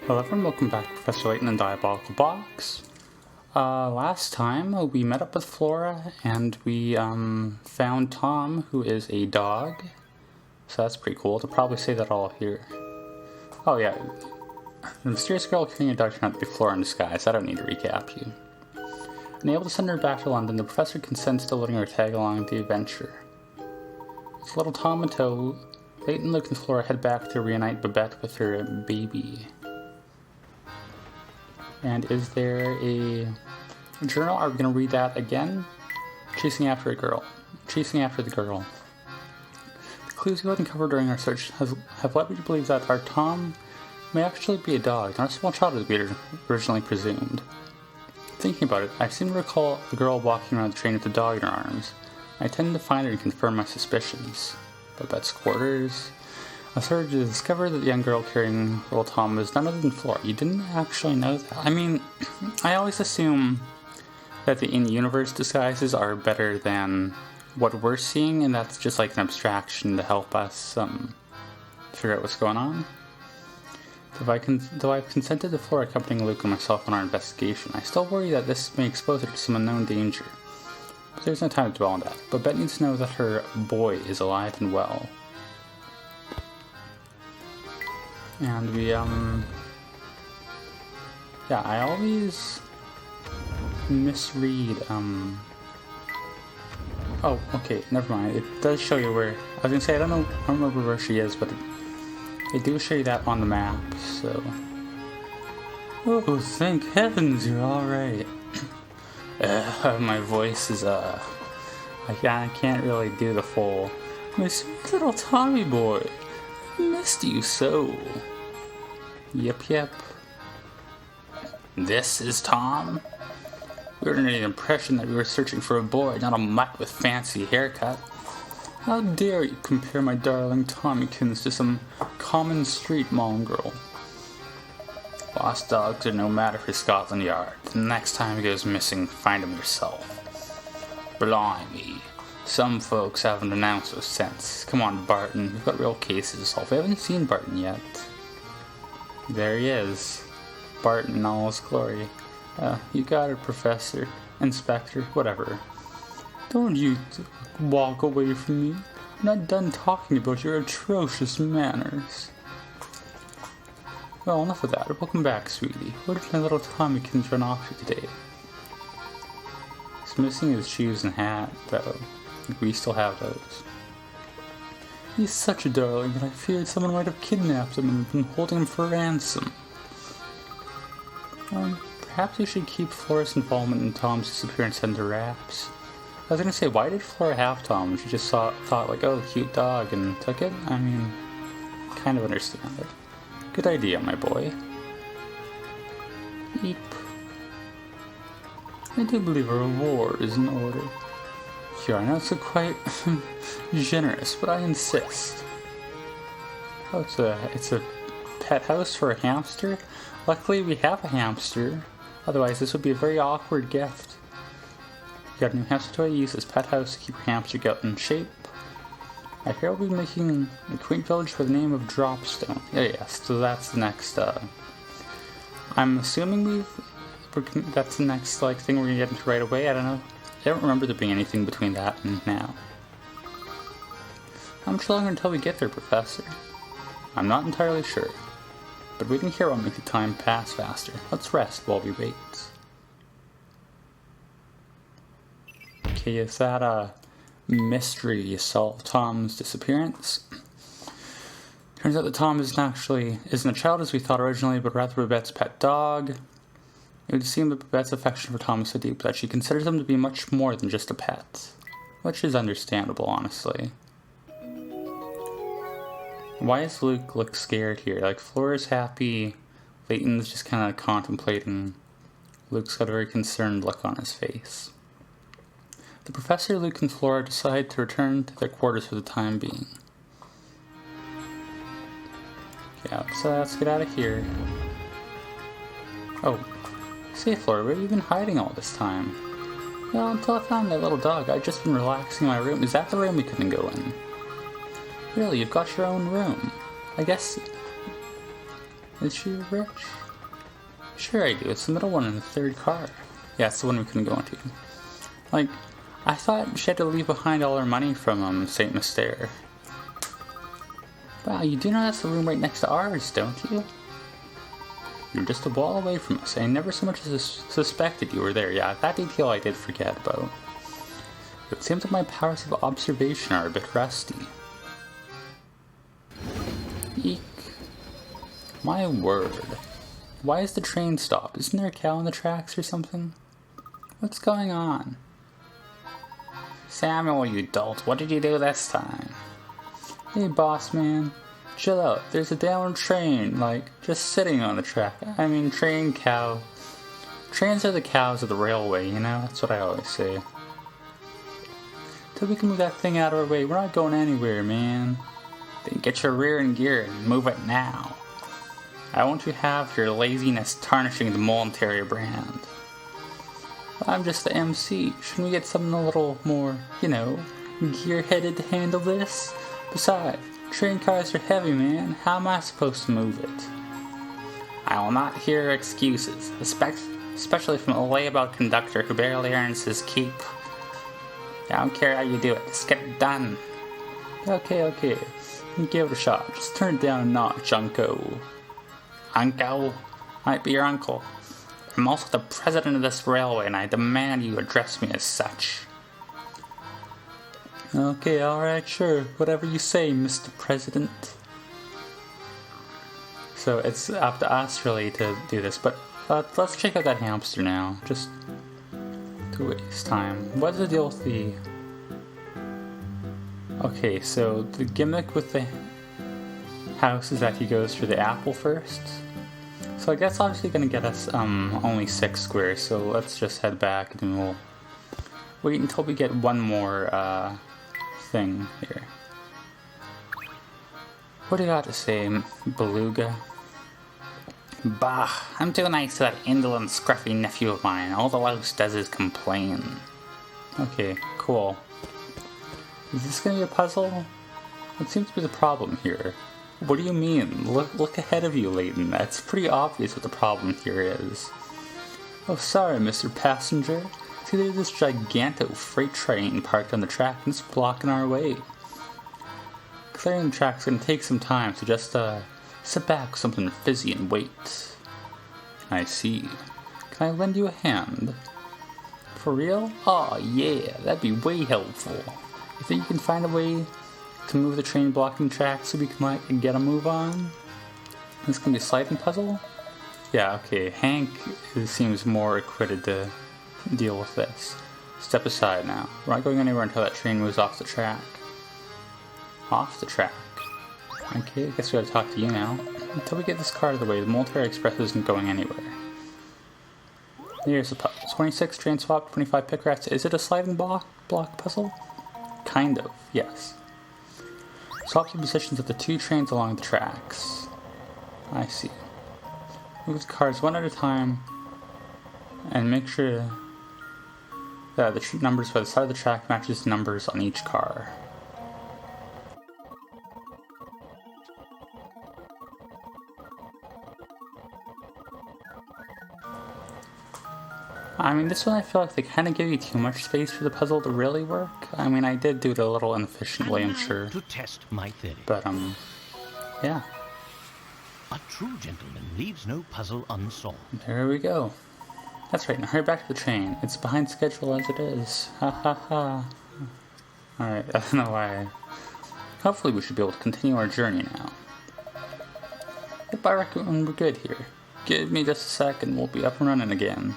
Hello everyone, welcome back to Professor Layton and Diabolical Box. Last time we met up with Flora and we found Tom, who is a dog. So that's pretty cool. They'll probably say that all here. Oh yeah, the mysterious girl carrying a dog turned out to be Flora in disguise. I don't need to recap you. Unable to send her back to London, the professor consents to letting her tag along the adventure. With little Tom in tow, Layton, Luke, and Flora head back to reunite Babette with her baby. And is there a journal? Are we going to read that again? Chasing after a girl. Chasing after the girl. The clues we uncovered during our search have led me to believe that our Tom may actually be a dog, not a small child as we had originally presumed. Thinking about it, I seem to recall the girl walking around the train with the dog in her arms. I tended to find her and confirm my suspicions. Babette's quarters. I started to discover that the young girl carrying little Tom was none other than Flora. You didn't actually know that? I mean, I always assume that the in-universe disguises are better than what we're seeing, and that's just like an abstraction to help us figure out what's going on. Though I've consented to Flora accompanying Luke and myself on our investigation, I still worry that this may expose her to some unknown danger. But there's no time to dwell on that. Babette needs to know that her boy is alive and well. And we, yeah, I always misread, oh, okay, never mind. It does show you where, I was gonna say, I don't remember where she is, but they do show you that on the map, so. Oh, thank heavens you're alright. My voice is, I can't really do the full, my sweet little Tommy boy. Missed you so. Yep. This is Tom? We were under the impression that we were searching for a boy, not a mutt with fancy haircut. How dare you compare my darling Tommykins to some common street mongrel? Lost dogs are no matter for Scotland Yard. The next time he goes missing, find him yourself. Blimey. Some folks haven't an ounce of sense. Come on, Barton. We've got real cases to solve. We haven't seen Barton yet. There he is. Barton in all his glory. You got it, Professor. Inspector. Whatever. Don't you walk away from me. I'm not done talking about your atrocious manners. Well, enough of that. Welcome back, sweetie. Where did my little Tommykins run off to today? He's missing his shoes and hat, though. We still have those. He's such a darling, and I feared someone might have kidnapped him and been holding him for ransom. Perhaps we should keep Flora's involvement in Tom's disappearance under wraps. I was gonna say, why did Flora have Tom? She just thought like, oh, cute dog, and took it? I mean, kind of understand it. Good idea, my boy. Eep. I do believe a reward is in order. Here, I know it's quite generous, but I insist. Oh, it's a pet house for a hamster? Luckily, we have a hamster. Otherwise, this would be a very awkward gift. You got a new hamster toy? Use this pet house to keep your hamster gut in shape. I hear we'll be making a quaint village by the name of Dropstone. Yes, so that's the next, I'm assuming that's the next, thing we're gonna get into right away. I don't know. I don't remember there being anything between that and now. How much longer until we get there, Professor? I'm not entirely sure, but waiting here won't make the time pass faster. Let's rest while we wait. Okay, is that a mystery solve Tom's disappearance? Turns out that Tom isn't a child as we thought originally, but rather Babette's pet dog. It would seem that Babette's affection for Tom is so deep that she considers him to be much more than just a pet. Which is understandable, honestly. Why does Luke look scared here? Like, Flora's happy, Layton's just kind of contemplating. Luke's got a very concerned look on his face. The Professor, Luke, and Flora decide to return to their quarters for the time being. Yeah, so let's get out of here. Oh. Say, Flora, where have you been hiding all this time? Well, until I found that little dog, I'd just been relaxing in my room. Is that the room we couldn't go in? Really, you've got your own room. I guess Is she rich? Sure I do. It's the middle one in the third car. Yeah, it's the one we couldn't go into. Like, I thought she had to leave behind all her money from St. Mystere. Wow, you do know that's the room right next to ours, don't you? You're just a wall away from us. I never so much as suspected you were there. Yeah, that detail I did forget about. It seems that my powers of observation are a bit rusty. Eek. My word. Why is the train stopped? Isn't there a cow on the tracks or something? What's going on? Samuel, you dolt, what did you do this time? Hey, boss man. Chill out. There's a downed train, like, just sitting on the track. I mean, train, cow. Trains are the cows of the railway, you know? That's what I always say. Till we can move that thing out of our way, we're not going anywhere, man. Then get your rear in gear and move it now. I want to have your laziness tarnishing the Molentary brand. I'm just the MC. Shouldn't we get something a little more, you know, gear-headed to handle this? Besides, train cars are heavy, man. How am I supposed to move it? I will not hear excuses, especially from a layabout conductor who barely earns his keep. I don't care how you do it, just get it done. Okay. Give it a shot. Just turn it down a notch, Uncle. Uncle? Might be your uncle. I'm also the president of this railway, and I demand you address me as such. Okay, alright, sure. Whatever you say, Mr. President. So it's up to us, really, to do this, but let's check out that hamster now, just to waste time. What's the deal with the... Okay, so the gimmick with the house is that he goes for the apple first. So that's obviously going to get us only 6 squares, so let's just head back and we'll wait until we get one more thing here. What do you got to say, Beluga? Bah, I'm too nice to that indolent, scruffy nephew of mine. All the louse does is complain. Okay, cool. Is this going to be a puzzle? What seems to be the problem here? What do you mean? Look ahead of you, Layton. It's pretty obvious what the problem here is. Oh, sorry, Mr. Passenger. See, there's this gigantic freight train parked on the track and it's blocking our way. Clearing the track's gonna take some time, so just sit back with something fizzy and wait. I see. Can I lend you a hand? For real? Aw, yeah, that'd be way helpful. You think you can find a way to move the train blocking the track so we can get a move on? This can be a sliding puzzle? Yeah, okay, Hank seems more equipped to deal with this. Step aside now. We're not going anywhere until that train moves off the track. Off the track. Okay, I guess we gotta talk to you now. Until we get this car out of the way, the Molentary Express isn't going anywhere. Here's the puzzle. 26 train swap, 25 pick rats. Is it a sliding block puzzle? Kind of, yes. Swap the positions of the 2 trains along the tracks. I see. Move the cars one at a time and make sure that the numbers by the side of the track matches the numbers on each car. I mean, this one I feel like they kind of give you too much space for the puzzle to really work. I mean, I did do it a little inefficiently, I'm sure. To test my theory. But, yeah. A true gentleman leaves no puzzle unsolved. There we go. That's right, now hurry back to the train. It's behind schedule as it is. Ha ha ha. Alright, I don't know why. Hopefully we should be able to continue our journey now. Yep, I reckon we're good here. Give me just a sec and we'll be up and running again.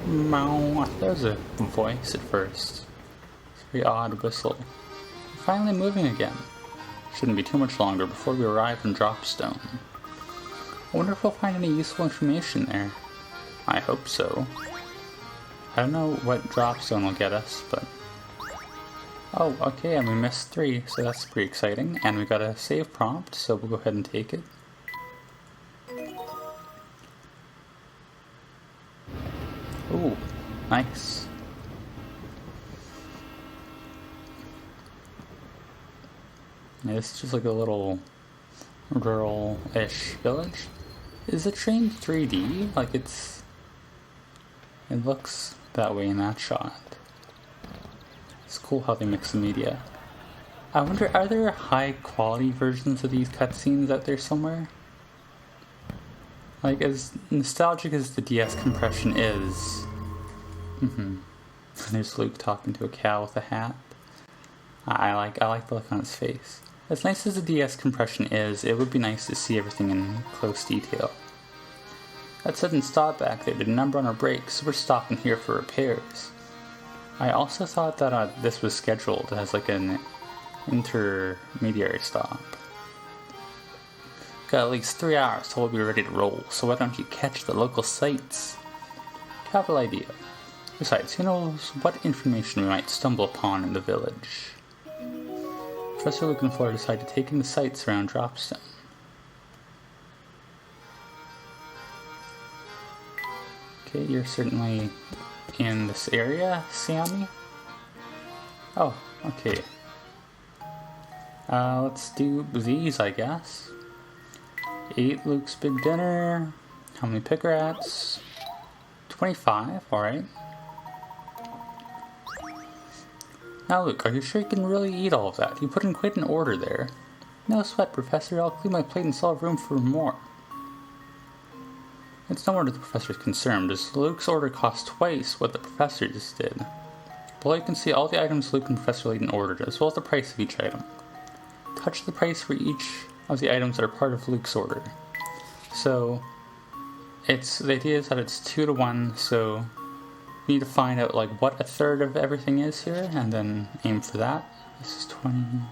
Meow. I thought it was a voice at first. It's a very odd whistle. We're finally moving again. Shouldn't be too much longer before we arrive in Dropstone. I wonder if we'll find any useful information there. I hope so. I don't know what Dropstone will get us, but... Oh, okay, and we missed 3, so that's pretty exciting. And we got a save prompt, so we'll go ahead and take it. Ooh, nice. Yeah, this is just like a little rural-ish village. Is the train 3D? Like it looks that way in that shot. It's cool how they mix the media. I wonder, are there high-quality versions of these cutscenes out there somewhere? Like, as nostalgic as the DS compression is... There's Luke talking to a cow with a hat. I like the look on his face. As nice as the DS compression is, it would be nice to see everything in close detail. That sudden stop back there did a number on our brakes, so we're stopping here for repairs. I also thought that this was scheduled as like an intermediary stop. Got at least 3 hours till we'll be ready to roll, so why don't you catch the local sights? Capital idea. Besides, who knows what information we might stumble upon in the village. Professor Luke and Flora decide to take in the sights around Dropstone. Okay, you're certainly in this area, Sammy. Oh, okay. Let's do these, I guess. 8 Luke's Big Dinner. How many pick rats? 25, alright. Now Luke, are you sure you can really eat all of that? You put in quite an order there. No sweat, Professor. I'll clean my plate and still have room for more. It's no wonder the professor's concerned, as Luke's order cost twice what the professor just did. Below you can see all the items Luke and Professor Layton ordered, as well as the price of each item. Touch the price for each of the items that are part of Luke's order. So, the idea is that it's 2 to 1, so we need to find out like what a third of everything is here, and then aim for that. This is 23...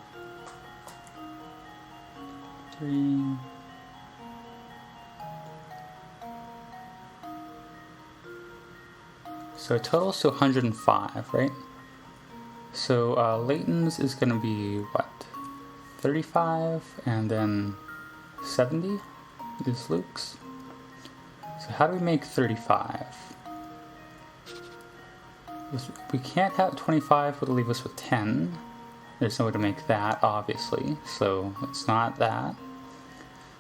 So it totals to 105, right? So Layton's is going to be, what, 35, and then 70 is Luke's. So how do we make 35? We can't have 25, would leave us with 10. There's no way to make that, obviously, so it's not that.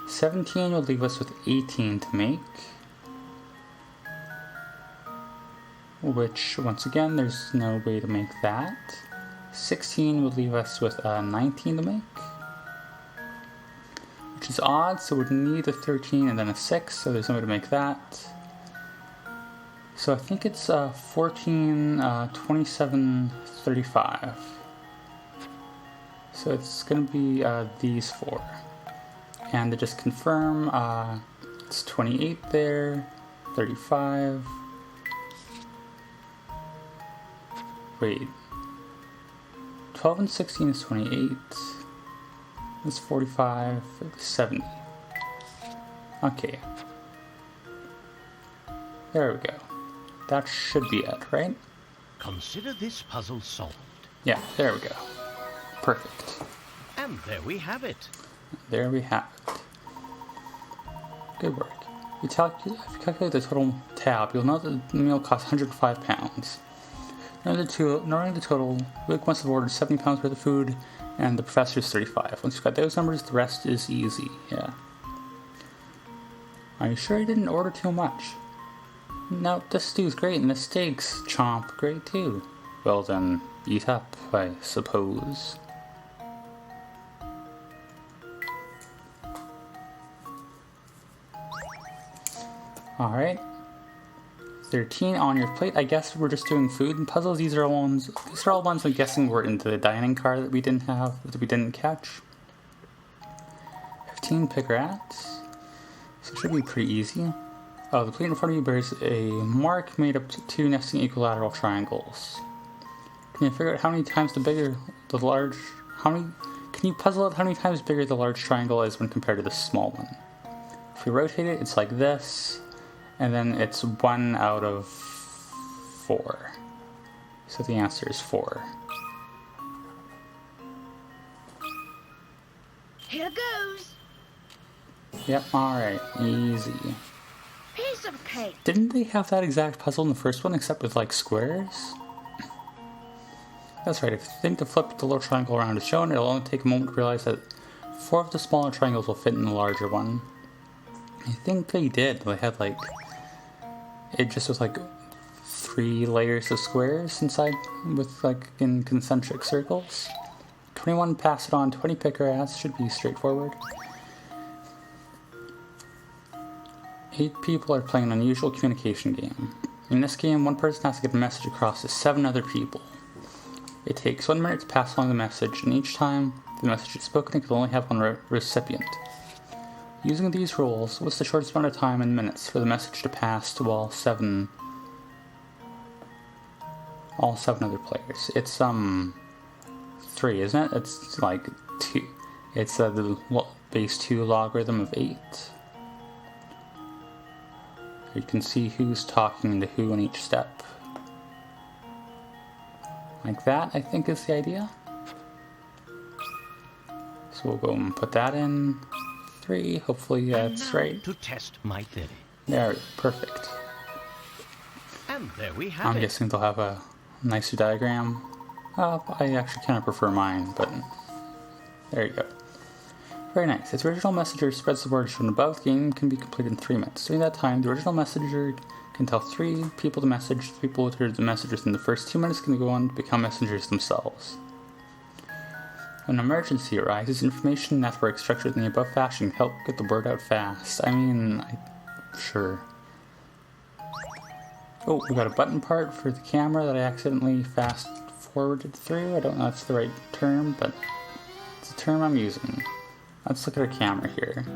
17 would leave us with 18 to make. Which, once again, there's no way to make that. 16 would leave us with 19 to make. Which is odd, so we'd need a 13 and then a 6, so there's no way to make that. So I think it's 14, 27, 35. So it's going to be these 4. And to just confirm, it's 28 there, 35... Wait, 12 and 16 is 28, that's 45, 70. Okay. There we go. That should be it, right? Consider this puzzle solved. Yeah, there we go. Perfect. And there we have it. There we have it. Good work. If you calculate the total tab, you'll know that the meal costs £105. Knowing the total, Luke must have ordered £70 worth of food, and the professor's 35. Once you've got those numbers, the rest is easy, yeah. Are you sure you didn't order too much? No, this stew's great, and the steak's chomp great too. Well then, eat up, I suppose. Alright. 13 on your plate. I guess we're just doing food and puzzles. These are all ones I'm guessing were into the dining car that we didn't catch. 15 pick rats. So it should be pretty easy. Oh, the plate in front of you bears a mark made up to 2 nesting equilateral triangles. Can you figure out how many times can you puzzle out how many times bigger the large triangle is when compared to the small one? If we rotate it, it's like this. And then it's 1 out of 4. So the answer is 4. Here goes. Yep, alright. Easy. Piece of cake. Didn't they have that exact puzzle in the first one, except with, like, squares? That's right. If you think to flip the little triangle around as shown, it'll only take a moment to realize that 4 of the smaller triangles will fit in the larger one. I think they did. They had like, it just was like 3 layers of squares inside with like in concentric circles. 21 pass it on, 20 picker ads, should be straightforward. 8 people are playing an unusual communication game. In this game, one person has to get a message across to 7 other people. It takes 1 minute to pass along the message, and each time the message is spoken, it can only have one recipient. Using these rules, what's the shortest amount of time in minutes for the message to pass to all 7 other players? It's 3, isn't it? It's like 2. It's the base 2 logarithm of 8. You can see who's talking to who in each step. Like that, I think, is the idea. So we'll go and put that in 3. Hopefully that's right. To test my theory. There, perfect. And there we have I'm it. guessing they'll have a nicer diagram. I actually kind of prefer mine, but there you go. Very nice. Its original messenger spreads the word shown above. The game can be completed in 3 minutes. During that time, the original messenger can tell 3 people the message. 3 people who heard the message within the first 2 minutes can go on to become messengers themselves. When an emergency arises, information networks structured in the above fashion can help get the word out fast. I mean, sure. Oh, we got a button part for the camera that I accidentally fast forwarded through. I don't know if that's the right term, but it's a term I'm using. Let's look at our camera here.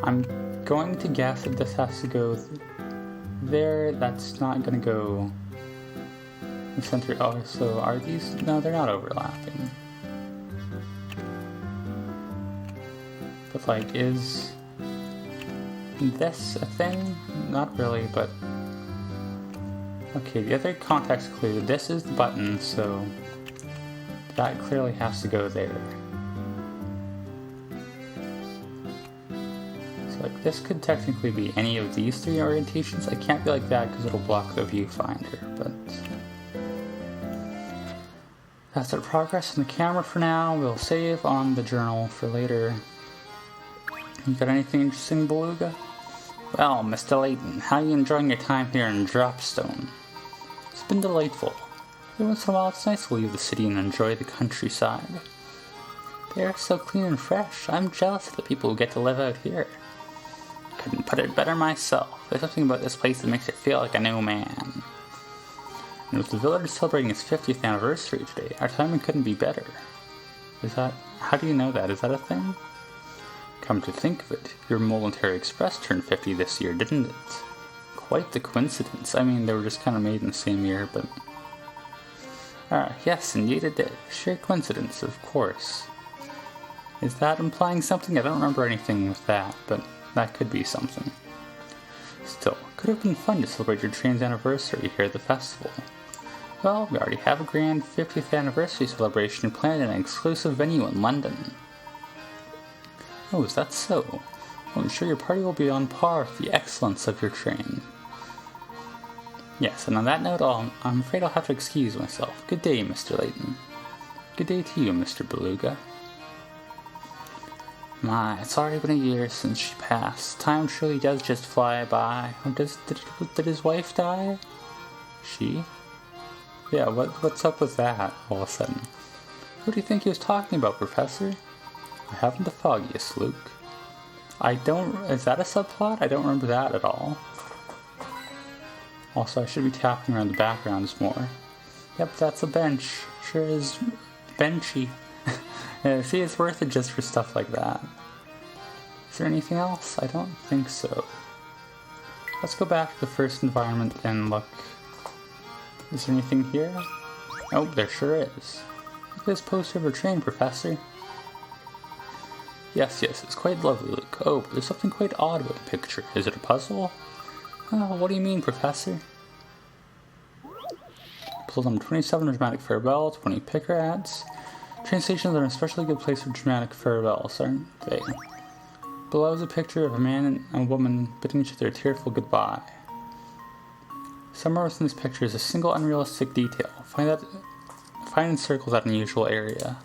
I'm going to guess that this has to go there. That's not going to go in the center. Oh, so are these? No, they're not overlapping. But like, is this a thing? Not really, but okay, the other contact's clear. This is the button, so that clearly has to go there. So like, this could technically be any of these 3 orientations. I can't be like that because it'll block the viewfinder, but that's our progress in the camera for now. We'll save on the journal for later. You got anything interesting, Beluga? Well, Mr. Layton, how are you enjoying your time here in Dropstone? It's been delightful. Every once in a while, it's nice to leave the city and enjoy the countryside. The air's so clean and fresh. I'm jealous of the people who get to live out here. Couldn't put it better myself. There's something about this place that makes it feel like a new man. And with the village celebrating its 50th anniversary today, our timing couldn't be better. How do you know that? Is that a thing? Come to think of it, your Momentary Express turned 50 this year, didn't it? Quite the coincidence. I mean, they were just kind of made in the same year, but... yes, indeed it did. Sheer coincidence, of course. Is that implying something? I don't remember anything with that, but that could be something. Still, could have been fun to celebrate your train's anniversary here at the festival. Well, we already have a grand 50th anniversary celebration planned in an exclusive venue in London. Oh, is that so? Well, I'm sure your party will be on par with the excellence of your train. Yes, and on that note, I'm afraid I'll have to excuse myself. Good day, Mr. Layton. Good day to you, Mr. Beluga. My, it's already been a year since she passed. Time truly does just fly by. Did his wife die? She? Yeah, what's up with that, all of a sudden? What do you think he was talking about, Professor? I haven't the foggiest, Luke. Is that a subplot? I don't remember that at all. Also, I should be tapping around the backgrounds more. Yep, that's a bench. Sure is benchy. Yeah, see, it's worth it just for stuff like that. Is there anything else? I don't think so. Let's go back to the first environment and look. Is there anything here? Oh, there sure is. Look at this poster of a train, Professor. Yes, it's quite lovely, Luke. Oh, but there's something quite odd about the picture. Is it a puzzle? Oh, what do you mean, Professor? Puzzle number 27, dramatic farewell, 20 picker ads. Train stations are an especially good place for dramatic farewells, aren't they? Below is a picture of a man and a woman bidding each other a tearful goodbye. Somewhere within this picture is a single unrealistic detail. Find and circle that unusual area.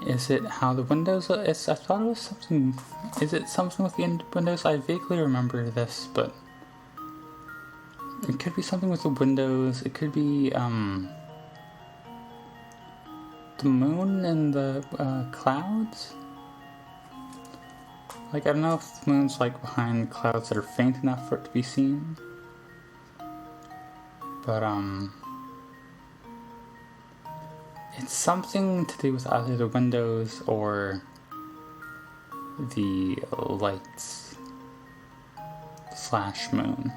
Is it how the windows... I thought it was something... Is it something with the windows? I vaguely remember this, but... It could be something with the windows. It could be, the moon and the, clouds? Like, I don't know if the moon's, like, behind clouds that are faint enough for it to be seen. But, it's something to do with either the windows or the lights / moon.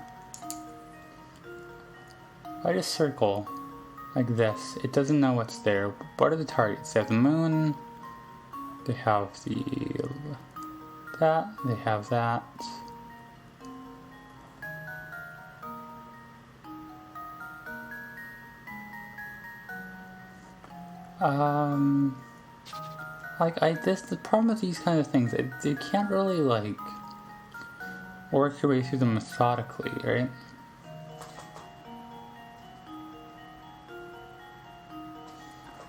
If I just circle like this, it doesn't know what's there. What are the targets? They have the moon, they have that, they have that. The problem with these kind of things, you can't really, like, work your way through them methodically, right?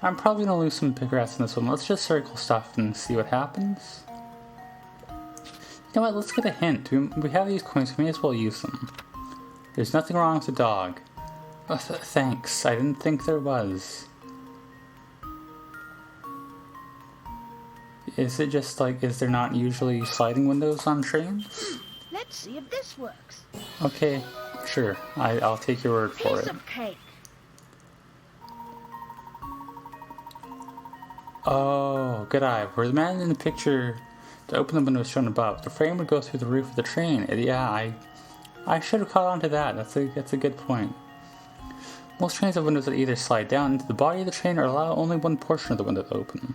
I'm probably gonna lose some pickaxe in this one. Let's just circle stuff and see what happens. You know what, let's get a hint. We have these coins, we may as well use them. There's nothing wrong with the dog. Oh, thanks, I didn't think there was. Is it just like, is there not usually sliding windows on trains? Let's see if this works. Okay, sure. I'll take your word for it. Piece of cake. Oh, good eye. Where the man in the picture to open the window is shown above, the frame would go through the roof of the train. Yeah, I should have caught on to that. That's a good point. Most trains have windows that either slide down into the body of the train or allow only one portion of the window to open.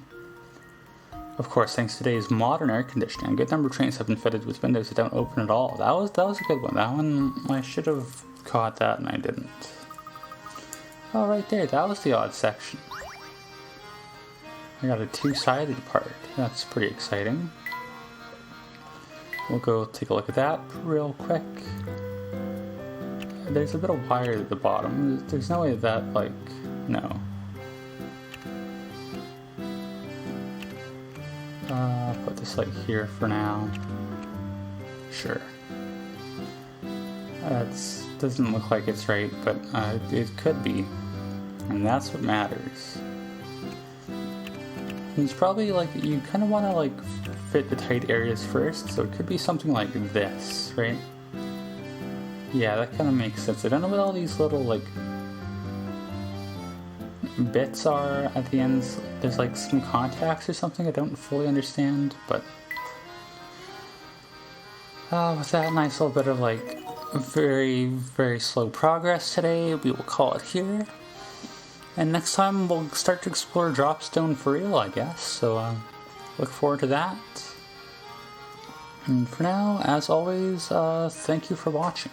Of course, thanks to today's modern air conditioning, a good number of trains have been fitted with windows that don't open at all. That was a good one. That one, I should have caught that and I didn't. Oh, right there. That was the odd section. I got a two-sided part. That's pretty exciting. We'll go take a look at that real quick. There's a bit of wire at the bottom. There's no way that, like, no. Put this, like, here for now. Sure. Doesn't look like it's right, but it could be. And that's what matters. It's probably like, you kind of want to like fit the tight areas first, so it could be something like this, right? Yeah, that kind of makes sense. I don't know what all these little like bits are at the ends. There's like some contacts or something I don't fully understand, but with that nice little bit of like very, very slow progress today, we will call it here. And next time we'll start to explore Dropstone for real, I guess. So look forward to that. And for now, as always, thank you for watching.